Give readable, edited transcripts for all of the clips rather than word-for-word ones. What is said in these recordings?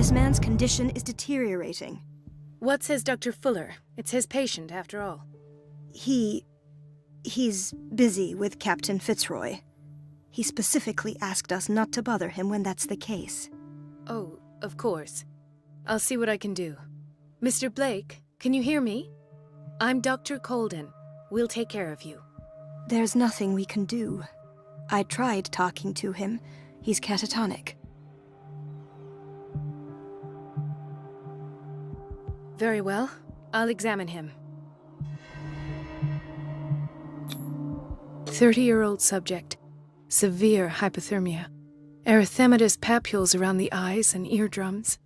This man's condition is deteriorating. What says Dr. Fuller? It's his patient, after all. He's busy with Captain Fitzroy. He specifically asked us not to bother him when that's the case. Oh, of course. I'll see what I can do. Mr. Blake, can you hear me? I'm Dr. Colden. We'll take care of you. There's nothing we can do. I tried talking to him. He's catatonic. Very well. I'll examine him. 30-year-old subject. Severe hypothermia. Erythematous papules around the eyes and eardrums.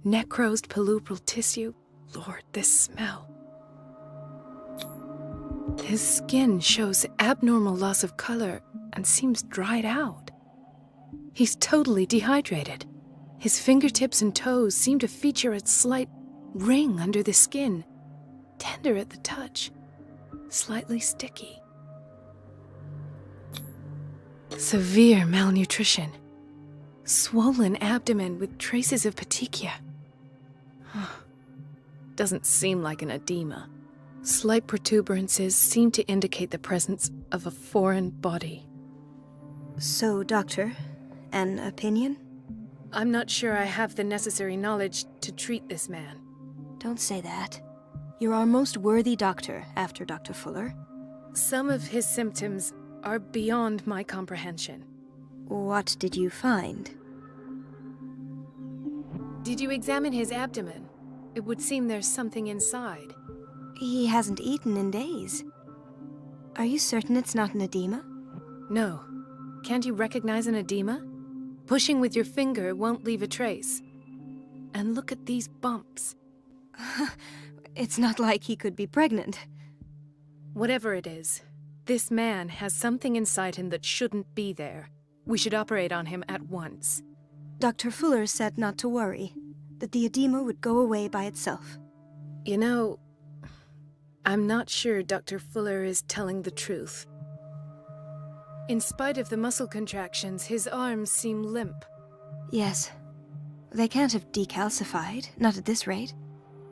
Necrosed palpebral tissue. Lord, this smell. His skin shows abnormal loss of color and seems dried out. He's totally dehydrated. His fingertips and toes seem to feature a slight ring under the skin, tender at the touch, slightly sticky. Severe malnutrition. Swollen abdomen with traces of petechia. Doesn't seem like an edema. Slight protuberances seem to indicate the presence of a foreign body. So, Doctor, an opinion? I'm not sure I have the necessary knowledge to treat this man. Don't say that. You're our most worthy doctor after Dr. Fuller. Some of his symptoms are beyond my comprehension. What did you find? Did you examine his abdomen? It would seem there's something inside. He hasn't eaten in days. Are you certain it's not an edema? No. Can't you recognize an edema? Pushing with your finger won't leave a trace. And look at these bumps. It's not like he could be pregnant. Whatever it is, this man has something inside him that shouldn't be there. We should operate on him at once. Dr. Fuller said not to worry, that the edema would go away by itself. You know, I'm not sure Dr. Fuller is telling the truth. In spite of the muscle contractions, his arms seem limp. Yes. They can't have decalcified, not at this rate.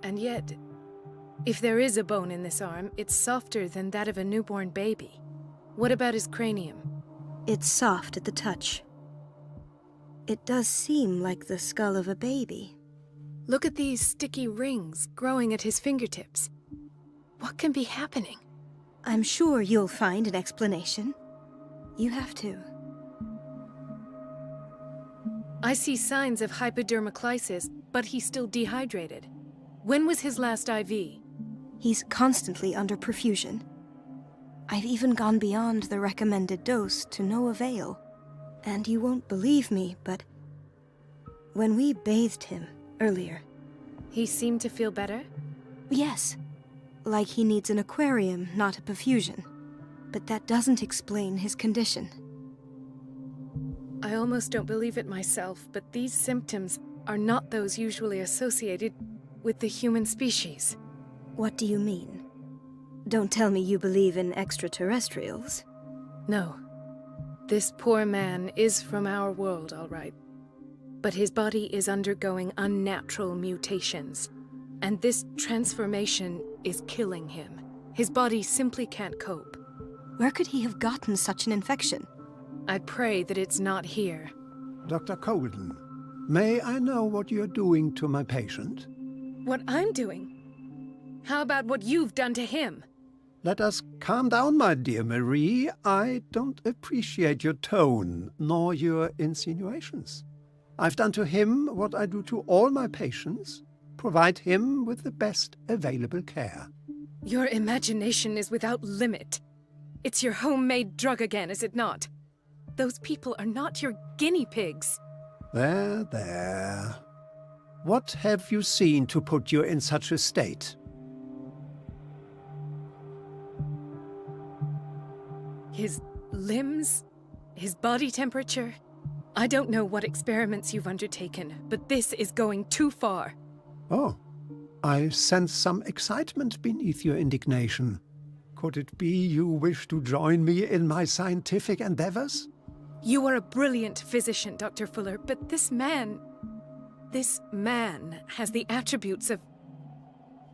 And yet, if there is a bone in this arm, it's softer than that of a newborn baby. What about his cranium? It's soft at the touch. It does seem like the skull of a baby. Look at these sticky rings growing at his fingertips. What can be happening? I'm sure you'll find an explanation. You have to. I see signs of hypodermoclysis, but he's still dehydrated. When was his last IV? He's constantly under perfusion. I've even gone beyond the recommended dose to no avail. And you won't believe me, but when we bathed him earlier... He seemed to feel better? Yes. Like he needs an aquarium, not a perfusion. But that doesn't explain his condition. I almost don't believe it myself, but these symptoms are not those usually associated with the human species. What do you mean? Don't tell me you believe in extraterrestrials. No. This poor man is from our world, all right. But his body is undergoing unnatural mutations. And this transformation is killing him. His body simply can't cope. Where could he have gotten such an infection? I pray that it's not here. Dr. Colden, may I know what you're doing to my patient? What I'm doing? How about what you've done to him? Let us calm down, my dear Marie. I don't appreciate your tone, nor your insinuations. I've done to him what I do to all my patients, provide him with the best available care. Your imagination is without limit. It's your homemade drug again, is it not? Those people are not your guinea pigs. There, there. What have you seen to put you in such a state? His limbs? His body temperature? I don't know what experiments you've undertaken, but this is going too far. Oh, I sense some excitement beneath your indignation. Could it be you wish to join me in my scientific endeavors? You are a brilliant physician, Dr. Fuller, but this man This man has the attributes of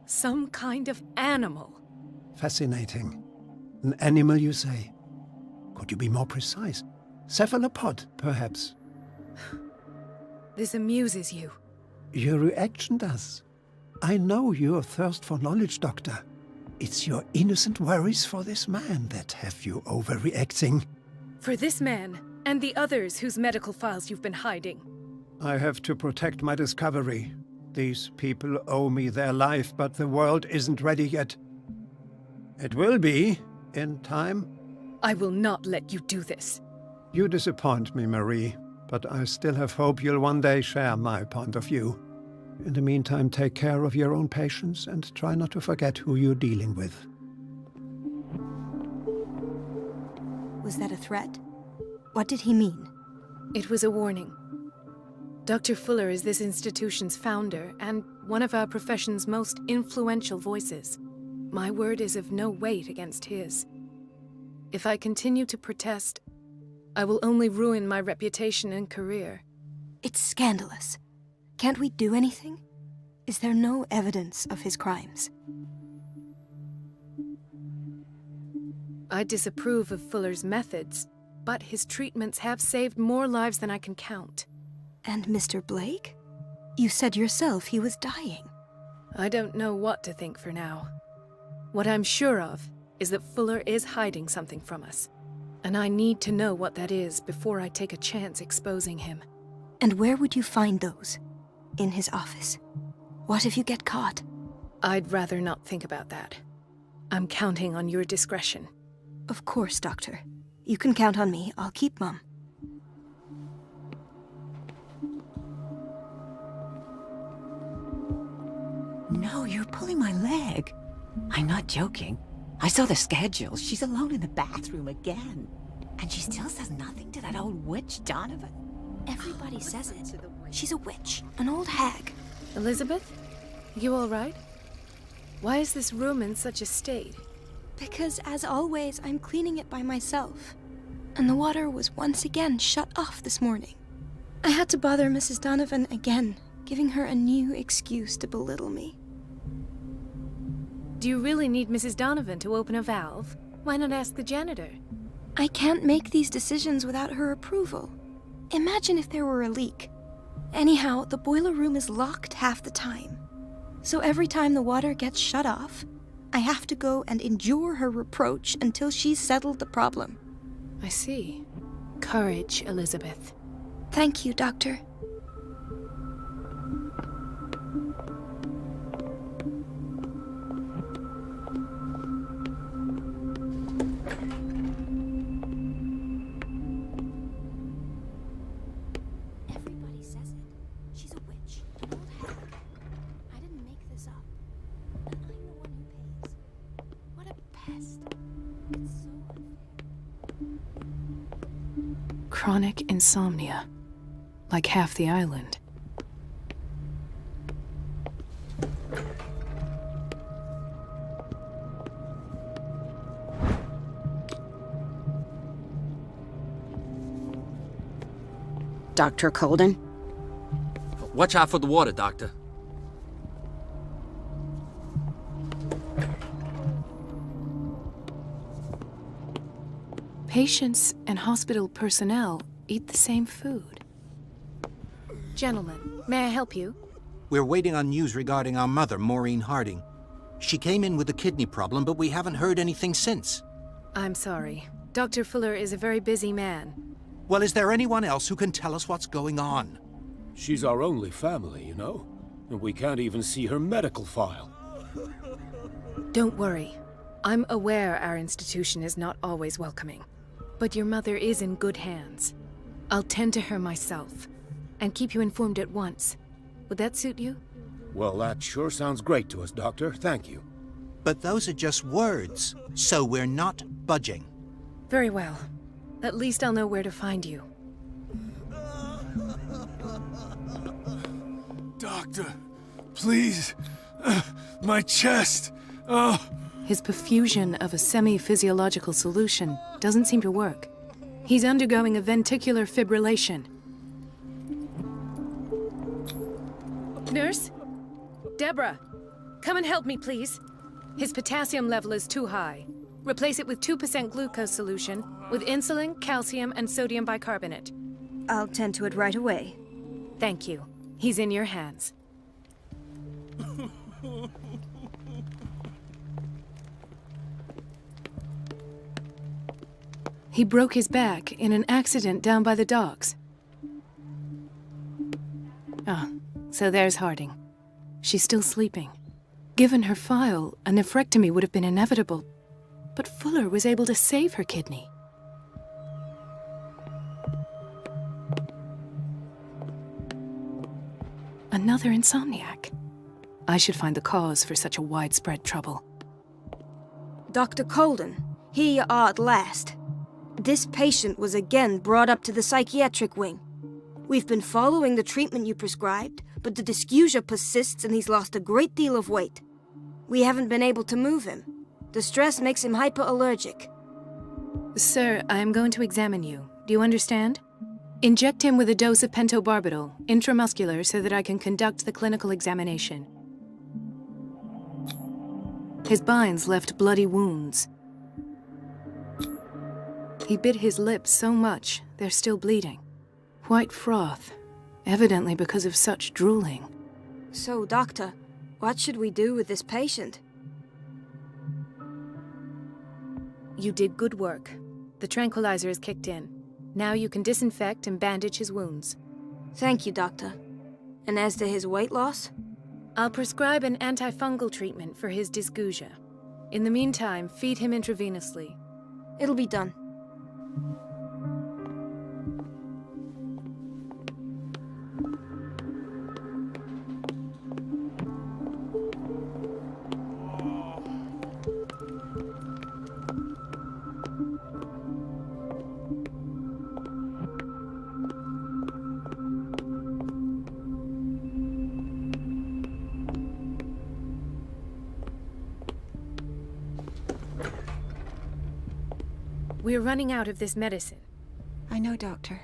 some kind of animal. Fascinating. An animal, you say? Could you be more precise? Cephalopod, perhaps? This amuses you. Your reaction does. I know your thirst for knowledge, Doctor. It's your innocent worries for this man that have you overreacting. For this man, and the others whose medical files you've been hiding. I have to protect my discovery. These people owe me their life, but the world isn't ready yet. It will be, in time. I will not let you do this. You disappoint me, Marie, but I still have hope you'll one day share my point of view. In the meantime, take care of your own patients and try not to forget who you're dealing with. Was that a threat? What did he mean? It was a warning. Dr. Fuller is this institution's founder and one of our profession's most influential voices. My word is of no weight against his. If I continue to protest, I will only ruin my reputation and career. It's scandalous. Can't we do anything? Is there no evidence of his crimes? I disapprove of Fuller's methods, but his treatments have saved more lives than I can count. And Mr. Blake? You said yourself he was dying. I don't know what to think for now. What I'm sure of is that Fuller is hiding something from us. And I need to know what that is before I take a chance exposing him. And where would you find those? In his office? What if you get caught? I'd rather not think about that. I'm counting on your discretion. Of course, Doctor. You can count on me. I'll keep mum. No, you're pulling my leg. I'm not joking. I saw the schedule. She's alone in the bathroom again. And she still says nothing to that old witch, Donovan. Everybody says it. She's a witch, an old hag. Elizabeth? You all right? Why is this room in such a state? Because, as always, I'm cleaning it by myself. And the water was once again shut off this morning. I had to bother Mrs. Donovan again, giving her a new excuse to belittle me. Do you really need Mrs. Donovan to open a valve? Why not ask the janitor? I can't make these decisions without her approval. Imagine if there were a leak. Anyhow, the boiler room is locked half the time. So every time the water gets shut off, I have to go and endure her reproach until she's settled the problem. I see. Courage, Elizabeth. Thank you, Doctor. Everybody says it. She's a witch, an old hag. I didn't make this up. And I'm the one who pays. What a pest. It's so unfair. Chronic insomnia. Like half the island. Dr. Colden? Watch out for the water, Doctor. Patients and hospital personnel eat the same food. Gentlemen, may I help you? We're waiting on news regarding our mother, Maureen Harding. She came in with a kidney problem, but we haven't heard anything since. I'm sorry. Dr. Fuller is a very busy man. Well, is there anyone else who can tell us what's going on? She's our only family, you know? And we can't even see her medical file. Don't worry. I'm aware our institution is not always welcoming. But your mother is in good hands. I'll tend to her myself, and keep you informed at once. Would that suit you? Well, that sure sounds great to us, Doctor. Thank you. But those are just words, so we're not budging. Very well. At least I'll know where to find you. Doctor, please. My chest. Oh. His perfusion of a semi-physiological solution doesn't seem to work. He's undergoing a ventricular fibrillation. Nurse? Deborah, come and help me, please. His potassium level is too high. Replace it with 2% glucose solution with insulin, calcium, and sodium bicarbonate. I'll tend to it right away. Thank you. He's in your hands. He broke his back in an accident down by the docks. Ah, so there's Harding. She's still sleeping. Given her file, a nephrectomy would have been inevitable, but Fuller was able to save her kidney. Another insomniac. I should find the cause for such a widespread trouble. Dr. Colden, here you are at last. This patient was again brought up to the psychiatric wing. We've been following the treatment you prescribed, but the dysgeusia persists and he's lost a great deal of weight. We haven't been able to move him. The stress makes him hyperallergic. Sir, I am going to examine you. Do you understand? Inject him with a dose of pentobarbital, intramuscular, so that I can conduct the clinical examination. His binds left bloody wounds. He bit his lips so much, they're still bleeding. White froth, evidently because of such drooling. So, Doctor, what should we do with this patient? You did good work. The tranquilizer is kicked in. Now you can disinfect and bandage his wounds. Thank you, Doctor. And as to his weight loss? I'll prescribe an antifungal treatment for his dysgeusia. In the meantime, feed him intravenously. It'll be done. We're running out of this medicine. I know, Doctor.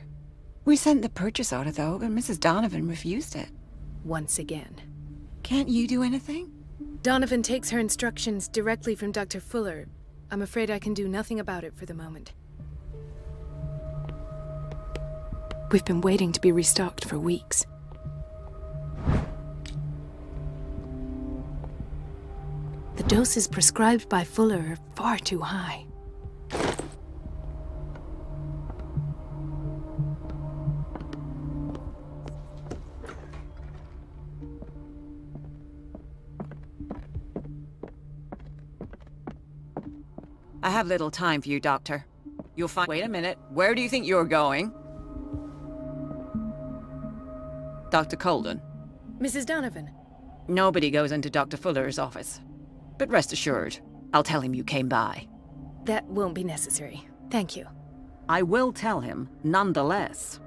We sent the purchase order, though, but Mrs. Donovan refused it. Once again. Can't you do anything? Donovan takes her instructions directly from Dr. Fuller. I'm afraid I can do nothing about it for the moment. We've been waiting to be restocked for weeks. The doses prescribed by Fuller are far too high. I have little time for you, Doctor. You'll find— Wait a minute. Where do you think you're going? Dr. Colden. Mrs. Donovan. Nobody goes into Dr. Fuller's office. But rest assured, I'll tell him you came by. That won't be necessary. Thank you. I will tell him, nonetheless.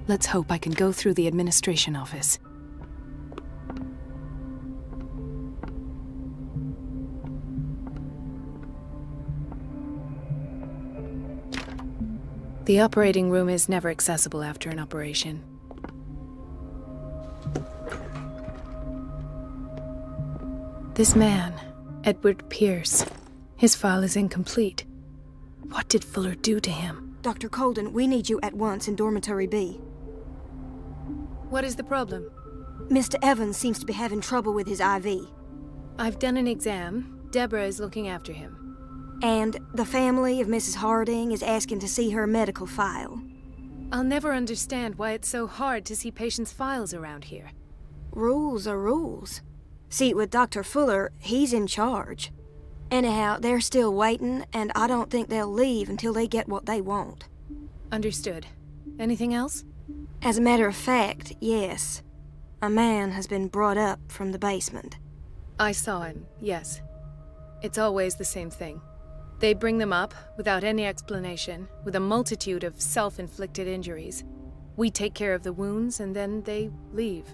Let's hope I can go through the administration office. The operating room is never accessible after an operation. This man, Edward Pierce, his file is incomplete. What did Fuller do to him? Dr. Colden, we need you at once in Dormitory B. What is the problem? Mr. Evans seems to be having trouble with his IV. I've done an exam. Deborah is looking after him. And the family of Mrs. Harding is asking to see her medical file. I'll never understand why it's so hard to see patients' files around here. Rules are rules. See, with Dr. Fuller, he's in charge. Anyhow, they're still waiting, and I don't think they'll leave until they get what they want. Understood. Anything else? As a matter of fact, yes. A man has been brought up from the basement. I saw him, yes. It's always the same thing. They bring them up, without any explanation, with a multitude of self-inflicted injuries. We take care of the wounds, and then they leave.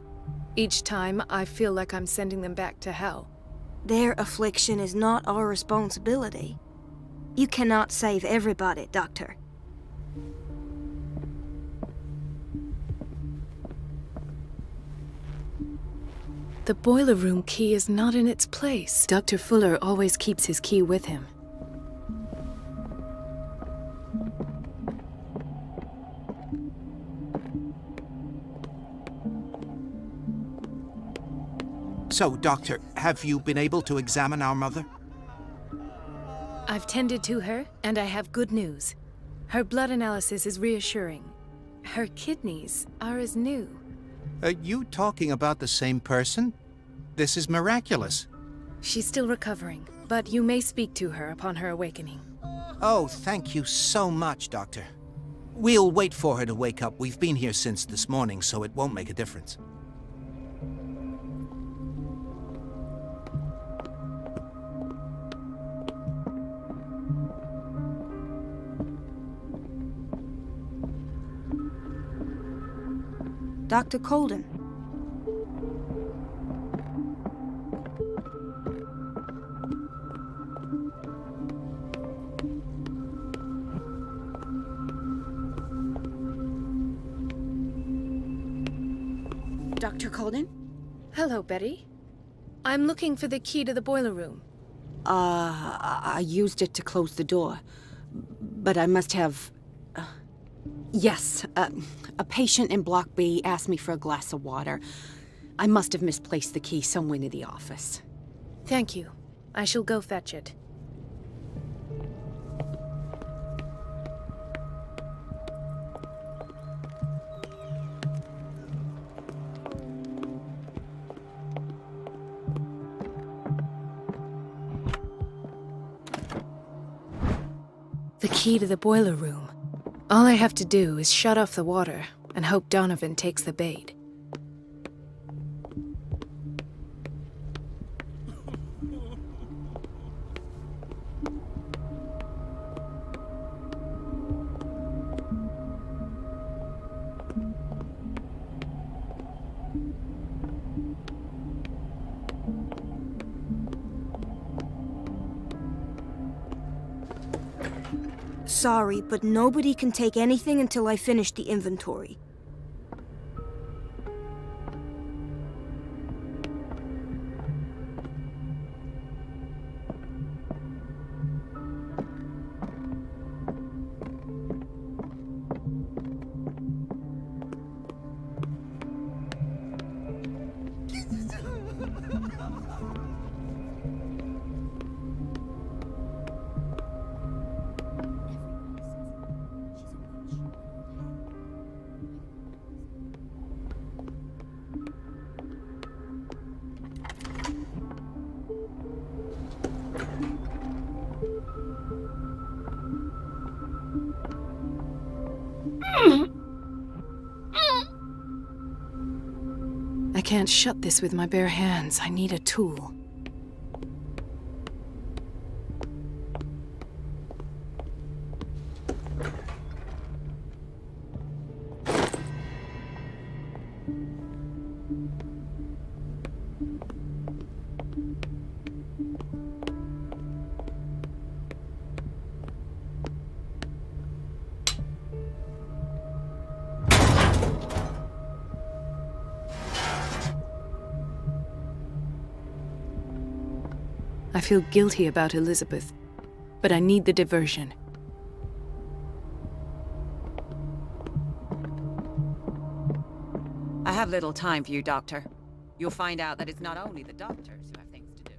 Each time, I feel like I'm sending them back to hell. Their affliction is not our responsibility. You cannot save everybody, Doctor. The boiler room key is not in its place. Dr. Fuller always keeps his key with him. So, Doctor, have you been able to examine our mother? I've tended to her, and I have good news. Her blood analysis is reassuring. Her kidneys are as new. Are you talking about the same person? This is miraculous. She's still recovering, but you may speak to her upon her awakening. Oh, thank you so much, Doctor. We'll wait for her to wake up. We've been here since this morning, so it won't make a difference. Dr. Colden. Dr. Colden? Hello, Betty. I'm looking for the key to the boiler room. I used it to close the door. But I must have... Yes, a patient in Block B asked me for a glass of water. I must have misplaced the key somewhere near the office. Thank you. I shall go fetch it. The key to the boiler room. All I have to do is shut off the water and hope Donovan takes the bait. Sorry, but nobody can take anything until I finish the inventory. I can't shut this with my bare hands. I need a tool. I feel guilty about Elizabeth, but I need the diversion. I have little time for you, Doctor. You'll find out that it's not only the doctors who have things to do.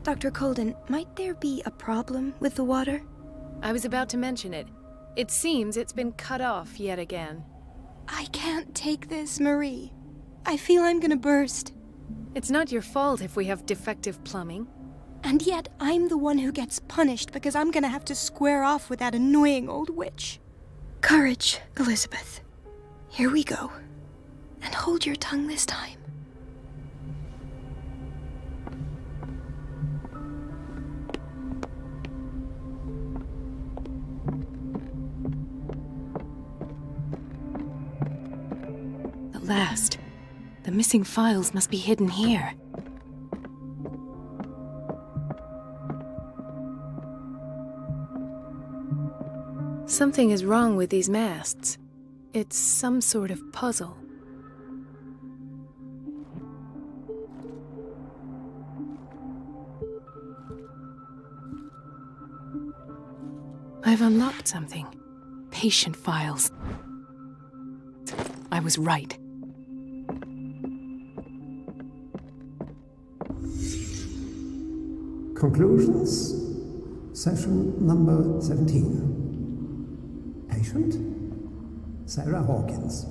Dr. Colden, might there be a problem with the water? I was about to mention it. It seems it's been cut off yet again. I can't take this, Marie. I feel I'm gonna burst. It's not your fault if we have defective plumbing. And yet, I'm the one who gets punished because I'm gonna have to square off with that annoying old witch. Courage, Elizabeth. Here we go. And hold your tongue this time. At last. The missing files must be hidden here. Something is wrong with these masts. It's some sort of puzzle. I've unlocked something. Patient files. I was right. Conclusions. Session number 17. Patient, Sarah Hawkins.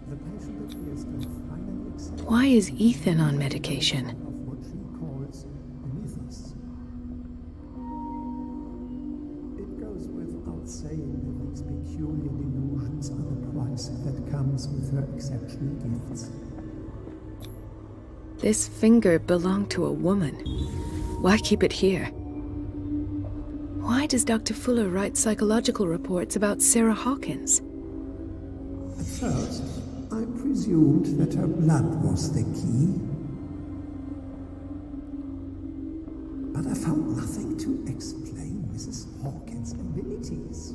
The patient appears to have finally accepted Why is Ethan on medication? of what she calls mythos. It goes without saying that these peculiar delusions are the price that comes with her exceptional gifts. This finger belonged to a woman. Why keep it here? Why does Dr. Fuller write psychological reports about Sarah Hawkins? At first, I presumed that her blood was the key. But I found nothing to explain Mrs. Hawkins' abilities.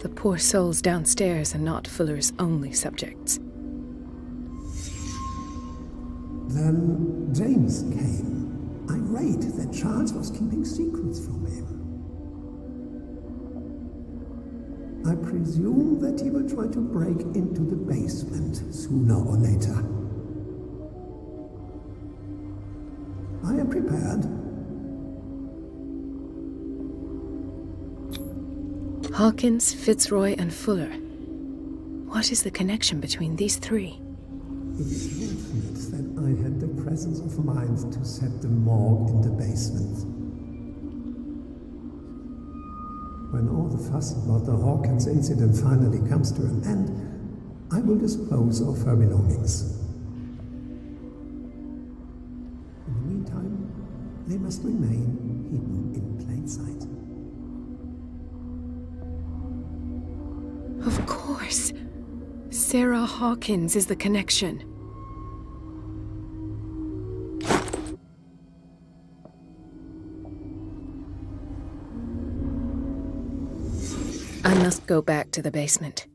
The poor souls downstairs are not Fuller's only subjects. Then James came, irate that Charles was keeping secrets from him. I presume that he will try to break into the basement sooner or later. I am prepared. Hawkins, Fitzroy, and Fuller. What is the connection between these three? It is fortunate that I had the presence of mind to set the morgue in the basement. When all the fuss about the Hawkins incident finally comes to an end, I will dispose of her belongings. In the meantime, they must remain hidden in plain sight. Of course. Sarah Hawkins is the connection. I must go back to the basement.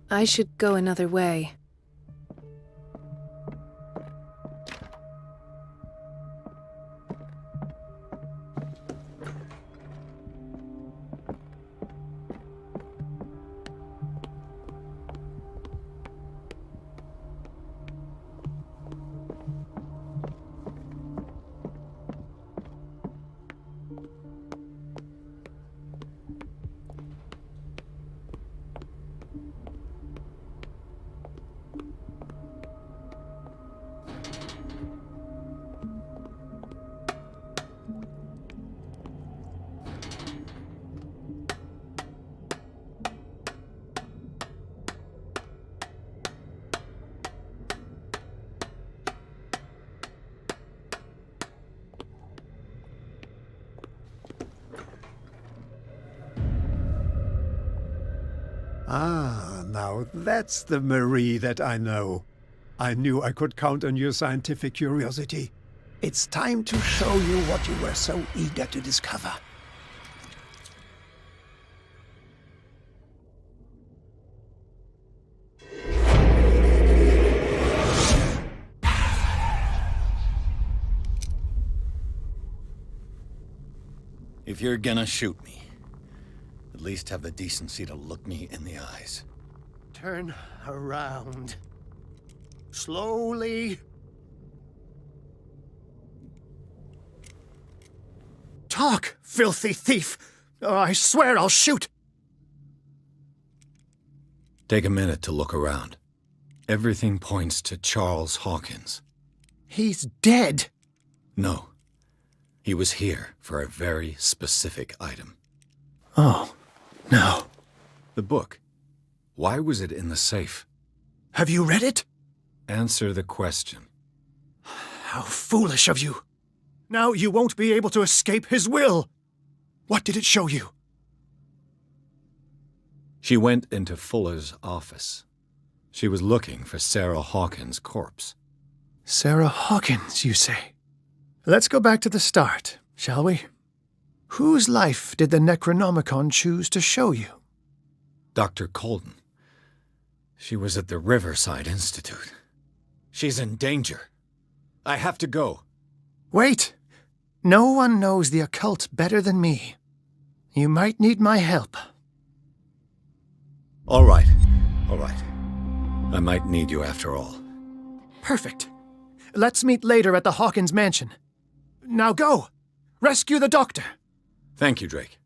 I should go another way. Ah, now that's the Marie that I know. I knew I could count on your scientific curiosity. It's time to show you what you were so eager to discover. If you're gonna shoot me, at least have the decency to look me in the eyes. Turn around. Slowly. Talk, filthy thief! Or I swear I'll shoot! Take a minute to look around. Everything points to Charles Hawkins. He's dead! No. He was here for a very specific item. Oh, no. The book. Why was it in the safe? Have you read it? Answer the question. How foolish of you. Now you won't be able to escape his will. What did it show you? She went into Fuller's office. She was looking for Sarah Hawkins' corpse. Sarah Hawkins, you say? Let's go back to the start, shall we? Whose life did the Necronomicon choose to show you? Dr. Colden. She was at the Riverside Institute. She's in danger. I have to go. Wait! No one knows the occult better than me. You might need my help. All right. All right. I might need you after all. Perfect. Let's meet later at the Hawkins mansion. Now go! Rescue the doctor! Thank you, Drake.